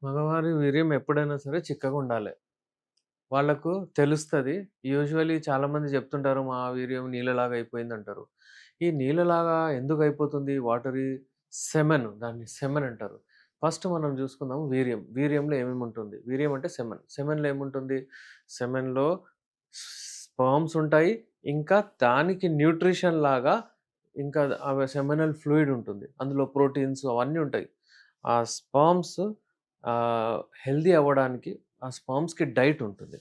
మగవారి వీర్యం ఎప్పుడైనా సరే చిక్కగుండాలె. వాళ్ళకు తెలుస్తది. యూజువల్లీ చాలామంది చెప్తుంటారు, "మా వీర్యం నీళ్ళలాగా అయిపోయిందంటారు." ఈ నీళ్ళలాగా ఎందుకయిపోతుంది? వాటరీ సెమెన్, దాన్ని సెమెన్ అంటారు. ఫస్ట్ మనం చూసుకుందాం వీర్యం. వీర్యంలో ఏమేముంటుంది? వీర్యం అంటే సెమెన్. సెమెన్‌లో ఏముంటుంది? సెమెన్‌లో స్పెర్మ్స్ ఉంటాయి. ఇంకా దానికి న్యూట్రిషన్ లాగా ఇంకా సెమినల్ ఫ్లూయిడ్ ఉంటుంది. అందులో ప్రోటీన్స్ అవన్నీ ఉంటాయి. ఆ స్పెర్మ్స్ హెల్తీ అవ్వడానికి ఆ స్పెర్మ్స్‌కి డైట్ ఉంటుంది.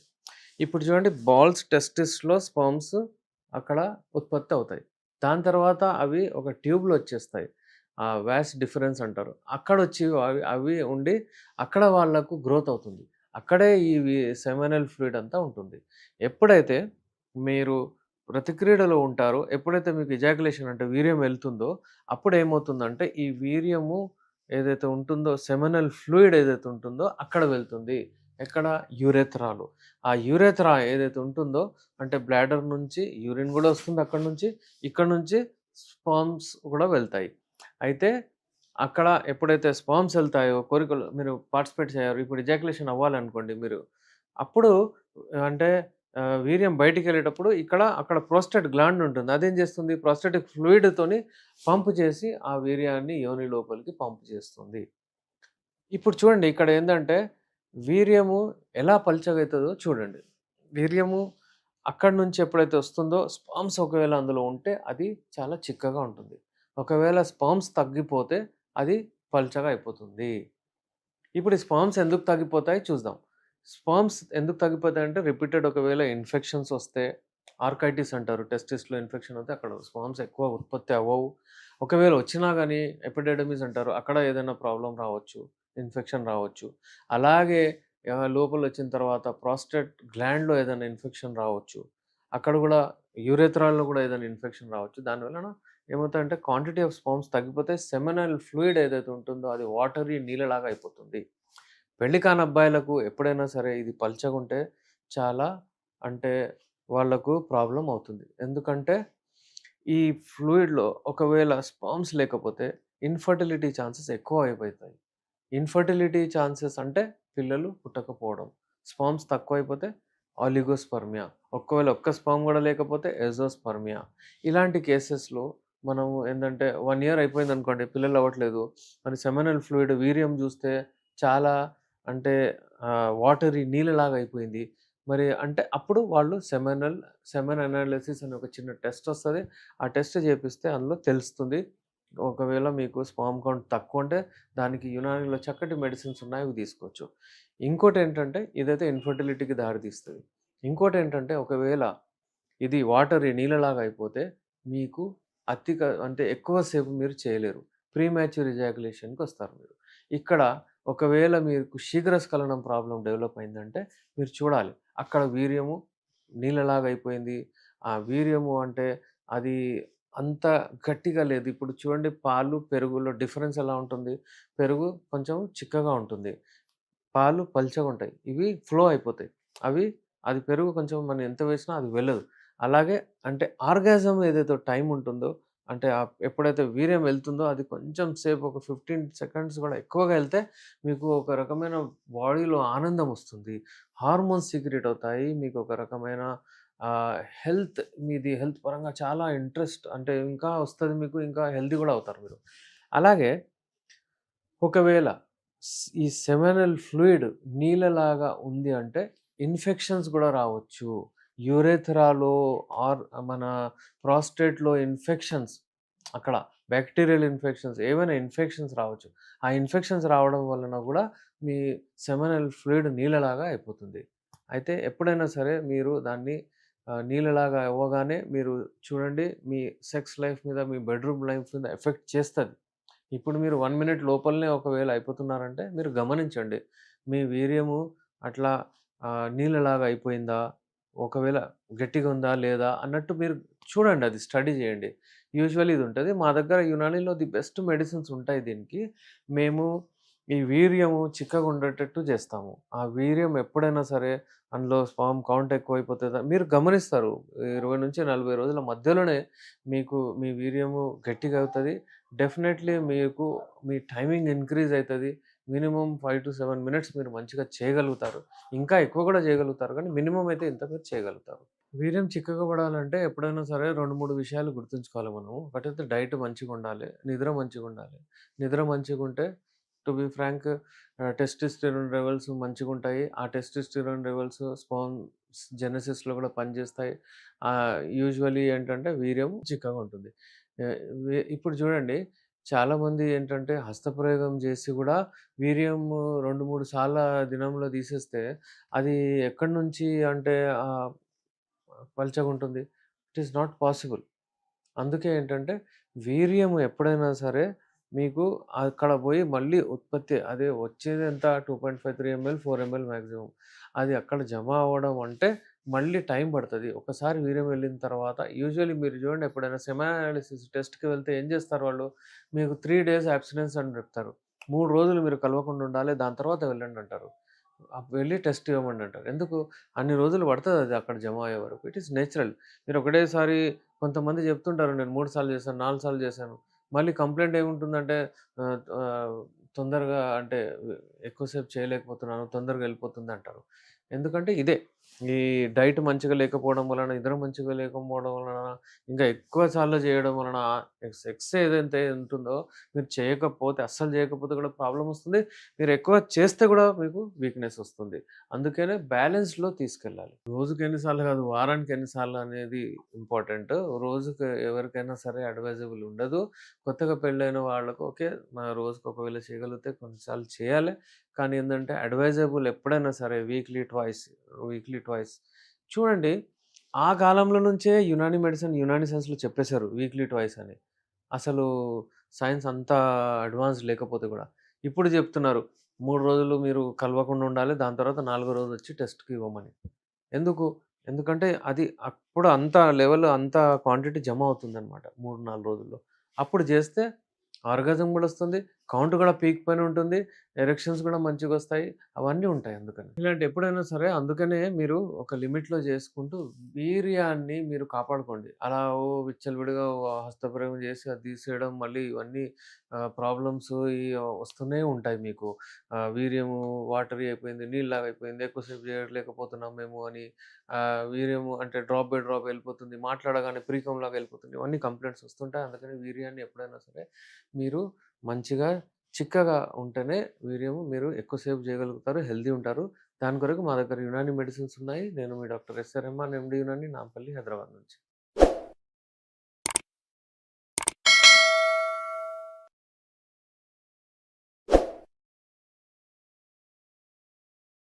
ఇప్పుడు చూడండి, టెస్టిస్‌లో స్పెర్మ్స్ అక్కడ ఉత్పత్తి అవుతాయి. దాని తర్వాత అవి ఒక ట్యూబ్‌లో వచ్చేస్తాయి. వాస్ డిఫరెన్స్ అంటారు. అక్కడొచ్చి అవి అవి ఉండి అక్కడ వాళ్ళకు గ్రోత్ అవుతుంది. అక్కడే ఈ సెమినల్ ఫ్లూయిడ్ అంతా ఉంటుంది. ఎప్పుడైతే మీరు ప్రతిక్రియలో ఉంటారో, ఎప్పుడైతే మీకు ఎజాక్యులేషన్ అంటే వీర్యం వెళ్తుందో, అప్పుడేమవుతుందంటే ఈ వీర్యము ఏదైతే ఉంటుందో, సెమినల్ ఫ్లూయిడ్ ఏదైతే ఉంటుందో అక్కడ వెళ్తుంది. ఎక్కడ? యురేథ్రాలో. ఆ యురేథ్రా ఏదైతే ఉంటుందో, అంటే బ్లాడర్ నుంచి యూరిన్ గూడా వస్తుంది అక్కడి నుంచి. ఇక్కడ నుంచి స్పెర్మ్స్ కూడా వెళ్తాయి. అయితే అక్కడ ఎప్పుడైతే స్పెర్మ్స్ ఎళ్తాయో, కోరికలు మీరు పార్టిసిపేట్ చేయారు. ఇప్పుడు ఎజాక్యులేషన్ అవ్వాలనుకోండి మీరు. అప్పుడు అంటే వీర్యం బయటికెళ్ళేటప్పుడు అక్కడ ప్రోస్టేట్ గ్లాండ్ ఉంటుంది. అదేం చేస్తుంది? ప్రోస్టాటిక్ ఫ్లూయిడ్‌తోని పంప్ చేసి ఆ వీర్యాన్ని యోని లోపలికి పంప్ చేస్తుంది. ఇప్పుడు చూడండి, ఇక్కడ ఏందంటే వీర్యము ఎలా పల్చగైతదో చూడండి. వీర్యము అక్కడి నుంచి ఎప్పుడైతే వస్తుందో, స్పెర్మ్స్ ఒకవేళ అందులో ఉంటే అది చాలా చిక్కగా ఉంటుంది. ఒకవేళ స్పెర్మ్స్ తగ్గిపోతే అది పల్చగా అయిపోతుంది. ఇప్పుడు ఈ స్పెర్మ్స్ ఎందుకు తగ్గిపోతాయి చూద్దాం. స్పెర్మ్స్ ఎందుకు తగ్గిపోతాయంటే, రిపీటెడ్ ఒకవేళ ఇన్ఫెక్షన్స్ వస్తే, ఆర్కైటిస్ అంటారు. టెస్టిస్‌లో ఇన్ఫెక్షన్ వస్తే అక్కడ స్పెర్మ్స్ ఎక్కువ ఉత్పత్తి అవ్వవు. ఒకవేళ వచ్చినా గాని ఎపిడెడమిస్ అంటారు. అక్కడ ఏదైనా ప్రాబ్లమ్ రావచ్చు. ఇన్ఫెక్షన్ రావచ్చు. అలాగే లోపలొచ్చిన తర్వాత ప్రాస్టేట్ గ్లాండ్‌లో ఏదైనా ఇన్ఫెక్షన్ రావచ్చు. అక్కడ గూడా యూరేథ్రాలో గూడా ఏదైనా ఇన్ఫెక్షన్ రావచ్చు. దానివలన ఏమవుతాయంటే క్వాంటిటీ ఆఫ్ స్పెర్మ్స్ తగ్గిపోతే సెమినల్ ఫ్లూయిడ్ ఏదైతే ఉంటుందో అది వాటరీ నీళ్ళలాగా అయిపోతుంది. పెళ్లి కాని అబ్బాయిలకు ఎప్పుడైనా సరే ఇది పల్చగుంటే చాలా అంటే వాళ్ళకు ప్రాబ్లమ్ అవుతుంది. ఎందుకంటే ఈ ఫ్లూయిడ్‌లో ఒకవేళ స్పెర్మ్స్ లేకపోతే ఇన్‌ఫర్టిలిటీ ఛాన్సెస్ ఎక్కువ అయిపోతాయి. ఇన్‌ఫర్టిలిటీ ఛాన్సెస్ అంటే పిల్లలు పుట్టకపోవడం. స్పెర్మ్స్ తక్కువైపోతే ఆలిగోస్పెర్మియా. ఒకవేళ ఒక్క స్పెర్మ్ గూడా లేకపోతే ఎజోస్పెర్మియా. ఇలాంటి కేసెస్‌లో మనము ఏందంటే 1 ఇయర్ అయిపోయిందనుకోండి, పిల్లలు అవ్వట్లేదు. మరి సెమినల్ ఫ్లూయిడ్ వీర్యం జూస్తే చాలా అంటే వాటరీ నీళ్ళలాగా అయిపోయింది. మరి అంటే అప్పుడు వాళ్ళు సెమెన్ అనాలిసిస్ అని ఒక చిన్న టెస్ట్ ఒస్తది. ఆ టెస్ట్ చేపిస్తే అందులో తెలుస్తుంది. ఒకవేళ మీకు స్పెర్మ్ కౌంట్ తక్కువుంటే దానికి యునానీలో చక్కటి మెడిసిన్స్ ఉన్నాయి. అవి తీసుకోవచ్చు. ఇంకోటేంటంటే ఇదైతే ఇన్‌ఫర్టిలిటీకి దారితీస్తది. ఇంకోటేంటంటే ఒకవేళ ఇది వాటరీ నీళ్ళలాగా అయిపోతే మీకు అంటే ఎక్కువ సేపు మీరు చేయలేరు. ప్రీమాచ్యూర్ ఎజాక్యులేషన్‌కొస్తారు మీరు. ఇక్కడ ఒకవేళ మీకు శీఘ్రస్ఖలనం ప్రాబ్లమ్ డెవలప్ అయిందంటే మీరు చూడాలి. అక్కడ వీర్యము నీళ్ళలాగా అయిపోయింది. ఆ వీర్యము అంటే అది అంత గట్టిగా లేదు. ఇప్పుడు చూడండి, పాలు, పెరుగులో డిఫరెన్స్ ఎలా ఉంటుంది? పెరుగు కొంచెం చిక్కగా ఉంటుంది. పాలు పల్చగుంటాయి. ఇవి ఫ్లో అయిపోతాయి. అది పెరుగు కొంచెం మనం ఎంత వేసినా అది వెళ్ళదు. అలాగే అంటే ఆర్గాజం ఏదైతే టైమ్ ఉంటుందో, అంటే ఎప్పుడైతే వీర్యం వెళ్తుందో అది కొంచెం సేపు ఒక 15 సెకండ్స్ గూడా ఎక్కువగా ఎళ్తే మీకు ఒక రకమైన బాడీలో ఆనందం ఒస్తుంది. హార్మోన్స్ సీక్రెట్ అవుతాయి. మీకు ఒక రకమైన హెల్త్ పరంగా చాలా ఇంట్రెస్ట్ అంటే ఇంకా ఒస్తది మీకు. ఇంకా హెల్తీ గూడా అవుతారు మీరు. అలాగే ఒకవేళ ఈ సెమినల్ ఫ్లూయిడ్ నీళ్ళలాగా ఉంది అంటే ఇన్ఫెక్షన్స్ గూడా రావచ్చు. యూరెథ్రాలో ఆర్ మన ప్రాస్టేట్‌లో ఇన్ఫెక్షన్స్, అక్కడ బాక్టీరియల్ ఇన్ఫెక్షన్స్, ఏవైనా ఇన్ఫెక్షన్స్ రావచ్చు. ఆ ఇన్ఫెక్షన్స్ రావడం వలన గూడా మీ సెమినల్ ఫ్లూయిడ్ నీళ్ళలాగా అయిపోతుంది. అయితే ఎప్పుడైనా సరే మీరు దాన్ని నీళ్ళలాగా అవ్వగానే మీరు చూడండి, మీ సెక్స్ లైఫ్ మీద, మీ బెడ్‌రూమ్ లైఫ్ మీద ఎఫెక్ట్ చేస్తది. ఇప్పుడు మీరు 1 మినిట్ లోపలనే ఒకవేళ అయిపోతున్నారంటే మీరు గమనించండి. మీ వీర్యము అట్లా నీళ్ళలాగా అయిపోయిందా? ఒకవేళ గట్టిగా ఉందా? లేదా? అన్నట్టు మీరు చూడండి. అది స్టడీ చేయండి. యూజువల్లీ ఇది ఉంటది. మా దగ్గర యునానీలో ది బెస్ట్ మెడిసిన్స్ ఉంటాయి దీనికి. మేము ఈ వీర్యము చిక్కగా ఉండేటట్టు చేస్తాము. ఆ వీర్యం ఎప్పుడైనా సరే అందులో స్పెర్మ్ కౌంట్ ఎక్కువైపోతదా మీరు గమనిస్తారు. 20-40 రోజుల మధ్యలోనే మీకు మీ వీర్యము గట్టిగా అవుతది. డెఫినైట్‌లీ మీకు మీ టైమింగ్ ఇంక్రీజ్ అయితది. మినిమమ్ 5-7 మినిట్స్ మీరు మంచిగా చేయగలుగుతారు. ఇంకా ఎక్కువ గూడా చేయగలుగుతారు గానీ, మినిమమ్ అయితే ఇంత మీరు చేయగలుగుతారు. వీర్యం చిక్కగా పడాలంటే ఎప్పుడైనా సరే 2, 3 విషయాలు గుర్తుంచుకోవాలి మనము. ఒకటైతే డైట్ మంచిగుండాలి. నిద్ర మంచిగుండాలి. నిద్ర మంచిగుంటే to be frank testosterone levels మంచిగుంటాయి. ఆ టెస్టోస్టెరాన్ లెవెల్స్ స్పెర్మ్ జెనెసిస్‌లో గూడా పనిజేస్తాయి. యూజువల్లీ ఏంటంటే వీర్యం చిక్కగా ఉంటుంది. ఆహ్, ఇప్పుడు చూడండి చాలామంది ఏంటంటే హస్తప్రయోగం జేసి గూడా వీర్యము 2, 3 సార్ల దినంలో తీసేస్తే అది ఎక్కడి నుంచి అంటే పల్చగుంటుంది. It is not possible. అందుకే ఏంటంటే, వీర్యం ఎప్పుడైనా సరే మీకు అక్కడ బోయి మళ్ళీ ఉత్పత్తి అదే వచ్చేదెంత 2.53 ఎంఎల్, 4 ఎంఎల్ మాక్సిమం. అది అక్కడ జమ అవ్వడం అంటే మళ్ళీ టైం పడతది. ఒకసారి వీర్యం వెళ్ళిన తర్వాత యూజువల్లీ మీరు చూడండి ఎప్పుడైనా సెమానాలిసిస్ టెస్ట్‌కి వెళ్తే ఏం చేస్తారు వాళ్ళు? మీకు 3 డేస్ అబ్స్టినెన్స్ అని చెప్తారు. 3 రోజులు మీరు కలవకుండా ఉండాలి. దాని తర్వాత వెళ్ళండి అంటారు. వెళ్లి టెస్ట్ ఇవ్వమని అంటారు. ఎందుకు? అన్ని రోజులు పడతదది అక్కడ జమ అయ్యే వరకు. It is natural. మీరు ఒకటేసారి కొంతమంది చెప్తుంటారు నేను 3 సార్లు చేశాను, 4 సార్లు చేశాను. మళ్ళీ కంప్లెయింట్ ఏముంటుందంటే ఆహ్, ఆహ్, తొందరగా అంటే ఎక్కువ సేపు చేయలేకపోతున్నాను, తొందరగా వెళ్ళిపోతుందంటారు. ఎందుకంటే ఇదే. ఈ డైట్ మంచిగా లేకపోవడం వలన, నిద్ర మంచిగా లేకపోవడం వలన, ఇంకా ఎక్కువ సార్లు చేయడం వలన ఎక్స్ ఏదైతే ఉంటుందో మీరు చేయకపోతే అస్సలు చేయకపోతే కూడా ప్రాబ్లమ్ వస్తుంది. మీరు ఎక్కువ చేస్తే కూడా మీకు వీక్‌నెస్ వస్తుంది. అందుకనే బ్యాలెన్స్‌లో తీసుకెళ్ళాలి. రోజుకి ఎన్ని సార్లు కాదు, వారానికి ఎన్ని సార్లు అనేది ఇంపార్టెంట్. రోజుకి ఎవరికైనా సరే అడ్వైజబుల్ ఉండదు. కొత్తగా పెళ్ళైన వాళ్ళకు ఓకే. రోజుకి ఒకవేళ చేయగలిగితే కొన్నిసార్లు చేయాలి. కానీ ఏందంటే అడ్వైజబుల్ ఎప్పుడైనా సరే వీక్లీ ట్వైస్. చూడండి ఆ కాలంలో నుంచే యునాని మెడిసిన్, యునాని సైన్స్‌లో చెప్పేసారు వీక్లీ ట్వైస్ అని. అసలు సైన్స్ అంతా అడ్వాన్స్ లేకపోతే గూడా. ఇప్పుడు జెప్తున్నారు. 3 రోజులు మీరు కలవకుండా ఉండాలి. దాని తర్వాత నాలుగో రోజొచ్చి టెస్ట్‌కి ఇవ్వమని. ఎందుకు? ఎందుకంటే అది అప్పుడు అంత లెవెల్ అంత క్వాంటిటీ జమ అవుతుందనమాట 3, 4 రోజుల్లో. అప్పుడు జేస్తే ఆర్గాజం గూడా ఒస్తుంది. కౌంట్ గూడా పీక్ పైన ఉంటుంది. ఎరెక్షన్స్ గూడా మంచిగొస్తాయి. అవన్నీ ఉంటాయి అందుకని. ఇలాంటి ఎప్పుడైనా సరే అందుకనే మీరు ఒక లిమిట్‌లో జేసుకుంటూ వీర్యాన్ని మీరు కాపాడుకోండి. అలా విచ్చలవిడిగా హస్తప్రయోగం జేసి అది తీసేయడం మళ్ళీ ఇవన్నీ ప్రాబ్లమ్స్ వస్తూనే ఉంటాయి మీకు. వీర్యము వాటరీ అయిపోయింది, నీళ్ళలాగా అయిపోయింది, ఎక్కువసేపు చేయలేకపోతున్నాం మేము అని వీర్యము అంటే డ్రాప్ బై డ్రాప్ వెళ్ళిపోతుంది, మాట్లాడగానే ప్రీకమ్‌లాగా వెళ్ళిపోతుంది. ఇవన్నీ కంప్లెయింట్స్ వస్తుంటాయి. అందుకని వీర్యాన్ని ఎప్పుడైనా సరే మీరు మంచిగా చిక్కగా ఉంటేనే వీర్యము మీరు ఎక్కువ సేపు చేయగలుగుతారు. హెల్తీ ఉంటారు. దాని కొరకు మా దగ్గర యునాని మెడిసిన్స్ ఉన్నాయి. నేను మీ డాక్టర్ ఎస్.ఆర్. రెహమాన్ ఎండీ యునాని నాంపల్లి హైదరాబాద్ నుంచి.